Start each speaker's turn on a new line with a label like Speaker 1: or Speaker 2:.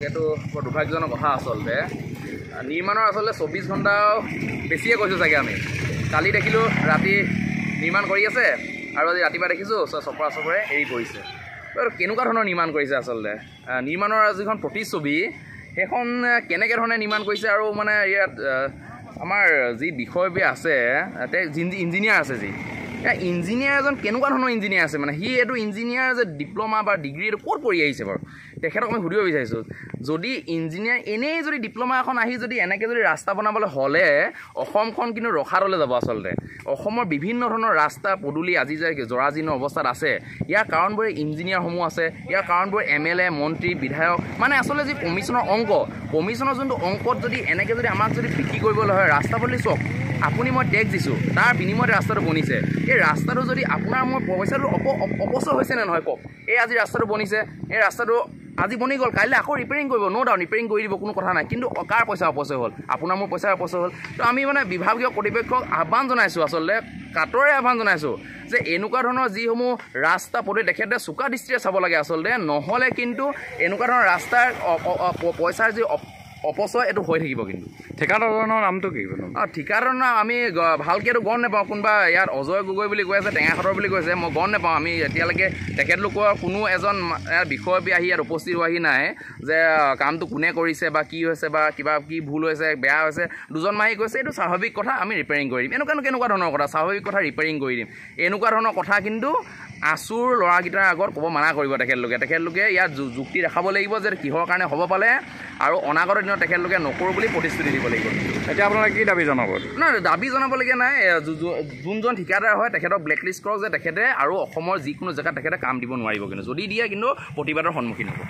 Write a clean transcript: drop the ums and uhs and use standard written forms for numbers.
Speaker 1: এইটো বৰ দুৰ্ভাগ্যজনক কথা আচলতে নিৰ্মাণৰ আচলতে 24 ঘণ্টাও বেছিয়ে কৈছোঁ চাগে আমি কালি দেখিলোঁ ৰাতি নিৰ্মাণ কৰি আছে আৰু আজি ৰাতিপুৱা দেখিছোঁ চপৰে এৰি পৰিছে আৰু কেনেকুৱা ধৰণৰ নিৰ্মাণ কৰিছে আচলতে নিৰ্মাণৰ যিখন প্ৰতিচ্ছবি সেইখন কেনেকৈ ধৰণে নিৰ্মাণ কৰিছে আৰু মানে ইয়াত আমাৰ যি বিষয়ববীয়া আছে ইঞ্জিনিয়াৰ আছে যি ইঞ্জিনিয়াৰ এজন কেনেকুৱা ধৰণৰ ইঞ্জিনিয়াৰ আছে মানে সি এইটো ইঞ্জিনিয়াৰ যে ডিপ্ল'মা বা ডিগ্ৰী এইটো ক'ত পঢ়ি আহিছে বাৰু তেখেতক আমি সুধিব বিচাৰিছোঁ যদি ইঞ্জিনিয়াৰ এনেই যদি ডিপ্ল'মা এখন আহি যদি এনেকৈ যদি ৰাস্তা বনাবলৈ হ'লে অসমখন কিন্তু ৰসাতলৈ যাব আচলতে অসমৰ বিভিন্ন ধৰণৰ ৰাস্তা পদূলি আজি যে জৰাজীৰ্ণ অৱস্থাত আছে ইয়াৰ কাৰণবোৰ ইঞ্জিনিয়াৰসমূহ আছে ইয়াৰ কাৰণবোৰ MLA মন্ত্ৰী বিধায়ক মানে আচলতে যি কমিশ্যনৰ যোনটো অংকত যদি এনেকৈ যদি আমাক যদি বিক্ৰী কৰিবলৈ হয় ৰাস্তা পদূলি চাওক আপুনি মই টেক্স দিছোঁ তাৰ বিনিময়ত ৰাস্তাটো বনিছে এই ৰাস্তাটো যদি আপোনাৰ মোৰ পইচাটো অপচয় হৈছে নে নহয় কওক এই আজি ৰাস্তাটো বনিছে এই ৰাস্তাটো আজি বনি গ'ল কাইলৈ আকৌ ৰিপেয়াৰিং কৰিব ন' ডাউট ৰিপেয়াৰিং কৰি দিব কোনো কথা নাই কিন্তু কাৰ পইচা অপচয় হ'ল আপোনাৰ মোৰ পইচা অপচয় হ'ল তো আমি মানে বিভাগীয় কৰ্তৃপক্ষক আহ্বান জনাইছোঁ আচলতে কাটৰে আহ্বান জনাইছোঁ যে এনেকুৱা ধৰণৰ যিসমূহ ৰাস্তা পদূলি তেখেতে চোকা দৃষ্টিৰে চাব লাগে আচলতে নহ'লে কিন্তু এনেকুৱা ধৰণৰ ৰাস্তাৰ পইচাৰ যি অপচয় এইটো হৈ থাকিব কিন্তু
Speaker 2: ঠিকাদাৰজনৰ নামটো কি
Speaker 1: ঠিকাদাৰৰ নাম আমি ভালকৈতো গম নাপাওঁ কোনোবা ইয়াত অজয় গগৈ বুলি কৈ আছে টেঙাখাটৰ বুলি কৈছে মই গম নাপাওঁ আমি এতিয়ালৈকে তেখেতলোকৰ কোনো এজন বিষয়ববীয়া আহি ইয়াত উপস্থিত হোৱাহি নাই যে কামটো কোনে কৰিছে বা কি হৈছে বা কিবা কি ভুল হৈছে বেয়া হৈছে দুজন মাহি কৈছে এইটো স্বাভাৱিক কথা আমি ৰিপেয়াৰিং কৰি দিম কেনেকুৱা ধৰণৰ কথা স্বাভাৱিক কথা ৰিপেয়াৰিং কৰি দিম এনেকুৱা ধৰণৰ কথা কিন্তু আচুৰ ল'ৰাকেইটাৰ আগত ক'ব মানা কৰিব তেখেতলোকে ইয়াত যুক্তি দেখাব লাগিব যে কিহৰ কাৰণে হ'ব পালে আৰু অনাগত দিনত তেখেতলোকে নকৰোঁ বুলি প্ৰতিশ্ৰুতি দিব লাগিব
Speaker 2: এতিয়া আপোনালোকে কি দাবী জনাব
Speaker 1: নাই দাবী জনাবলগীয়া নাই যোনজন ঠিকাদাৰ হয় তেখেতক ব্লেকলিষ্ট কৰক যে তেখেতে আৰু অসমৰ যিকোনো জেগাত তেখেতে কাম দিব নোৱাৰিব কিন্তু যদি দিয়ে কিন্তু প্ৰতিবাদৰ সন্মুখীন হ'ব